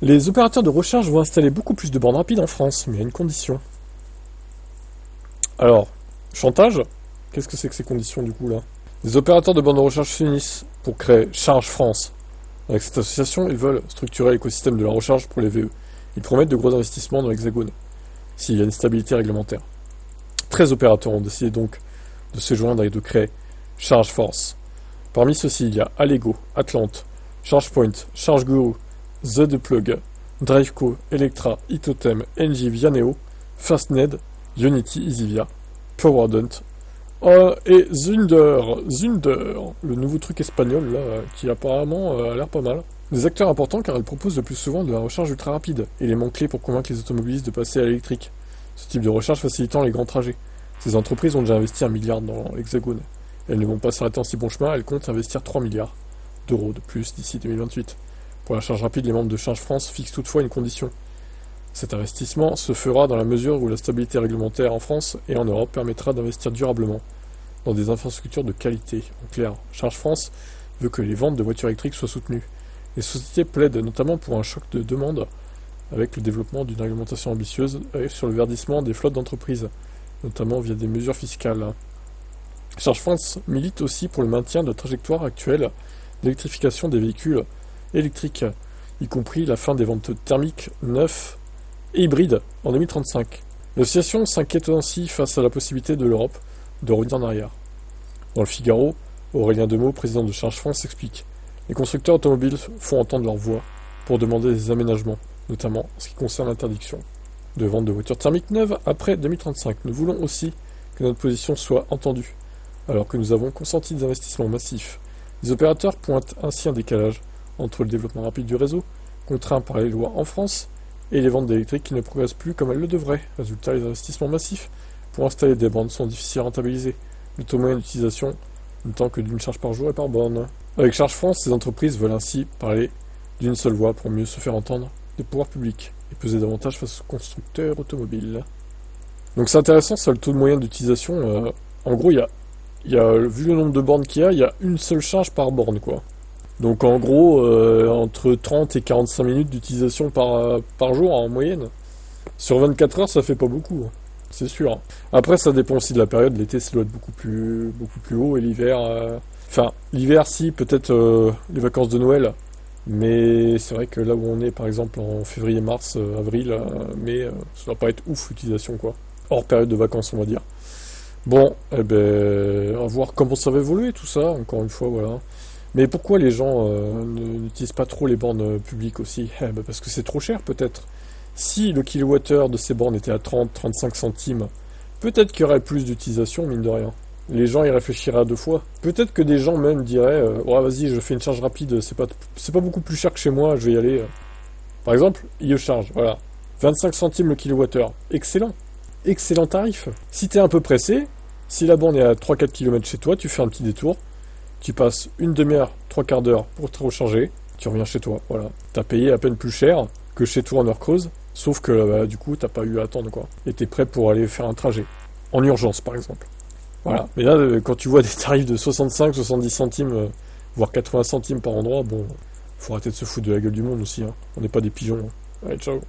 Les opérateurs de recharge vont installer beaucoup plus de bornes rapides en France, mais à une condition. Alors, chantage? Qu'est-ce que c'est que ces conditions du coup là? Les opérateurs de bornes de recharge s'unissent pour créer Charge France. Avec cette association, ils veulent structurer l'écosystème de la recharge pour les VE. Ils promettent de gros investissements dans l'Hexagone, s'il y a une stabilité réglementaire. 13 opérateurs ont décidé donc de se joindre et de créer Charge Force. Parmi ceux-ci, il y a Allego, Atlante, ChargePoint, ChargeGuru, The Plug, Driveco, Electra, Itotem, NG Vianeo, FastNed, Unity, Easivia, Powerdent, et Zunder, le nouveau truc espagnol là, qui apparemment a l'air pas mal. Des acteurs importants car ils proposent le plus souvent de la recharge ultra rapide, élément clé pour convaincre les automobilistes de passer à l'électrique. Ce type de recharge facilitant les grands trajets. Ces entreprises ont déjà investi 1 milliard dans l'Hexagone. Elles ne vont pas s'arrêter en si bon chemin, elles comptent investir 3 milliards d'euros de plus d'ici 2028. Pour la charge rapide, les membres de Charge France fixent toutefois une condition. Cet investissement se fera dans la mesure où la stabilité réglementaire en France et en Europe permettra d'investir durablement dans des infrastructures de qualité. En clair, Charge France veut que les ventes de voitures électriques soient soutenues. Les sociétés plaident notamment pour un choc de demande avec le développement d'une réglementation ambitieuse et sur le verdissement des flottes d'entreprises, notamment via des mesures fiscales. Charge France milite aussi pour le maintien de la trajectoire actuelle d'électrification des véhicules électriques, y compris la fin des ventes thermiques neufs et hybrides en 2035. L'association s'inquiète ainsi face à la possibilité de l'Europe de revenir en arrière. Dans le Figaro, Aurélien Demeaux, président de Charge France, explique: les constructeurs automobiles font entendre leur voix pour demander des aménagements, notamment en ce qui concerne l'interdiction de vente de voitures thermiques neuves après 2035. Nous voulons aussi que notre position soit entendue, alors que nous avons consenti des investissements massifs. Les opérateurs pointent ainsi un décalage entre le développement rapide du réseau, contraint par les lois en France, et les ventes d'électriques qui ne progressent plus comme elles le devraient. Résultat, les investissements massifs pour installer des bornes sont difficiles à rentabiliser. Le taux moyen d'utilisation ne tant que d'une charge par jour et par borne. Avec Charge France, ces entreprises veulent ainsi parler d'une seule voix pour mieux se faire entendre des pouvoirs publics et peser davantage face aux constructeurs automobiles. Donc c'est intéressant, ça, le taux moyen d'utilisation. En gros, vu le nombre de bornes qu'il y a une seule charge par borne, quoi. Donc en gros, entre 30 et 45 minutes d'utilisation par jour en moyenne. Sur 24 heures, ça fait pas beaucoup, c'est sûr. Après, ça dépend aussi de la période. L'été, ça doit être beaucoup plus haut, et l'hiver... Enfin, l'hiver, si, peut-être les vacances de Noël. Mais c'est vrai que là où on est, par exemple, en février, mars, avril, mai, ça doit pas être ouf l'utilisation, quoi. Hors période de vacances, on va dire. Bon, eh ben, à voir comment ça va évoluer tout ça, encore une fois, voilà. Mais pourquoi les gens n'utilisent pas trop les bornes publiques aussi? Ben parce que c'est trop cher, peut-être. Si le kilowattheure de ces bornes était à 30-35 centimes, peut-être qu'il y aurait plus d'utilisation, mine de rien. Les gens y réfléchiraient à deux fois. Peut-être que des gens même diraient ouais, vas-y, je fais une charge rapide, c'est pas beaucoup plus cher que chez moi, je vais y aller. Par exemple, IE-Charge, voilà. 25 centimes le kilowattheure. Excellent. Excellent tarif. Si t'es un peu pressé, si la borne est à 3-4 km chez toi, tu fais un petit détour, tu passes une demi-heure, 3/4 d'heure pour te recharger, tu reviens chez toi, voilà. T'as payé à peine plus cher que chez toi en heure creuse, sauf que bah, du coup, t'as pas eu à attendre, quoi. Et t'es prêt pour aller faire un trajet. En urgence, par exemple. Voilà. Mais là, quand tu vois des tarifs de 65, 70 centimes, voire 80 centimes par endroit, bon, faut arrêter de se foutre de la gueule du monde aussi, hein. On n'est pas des pigeons, hein. Allez, ciao.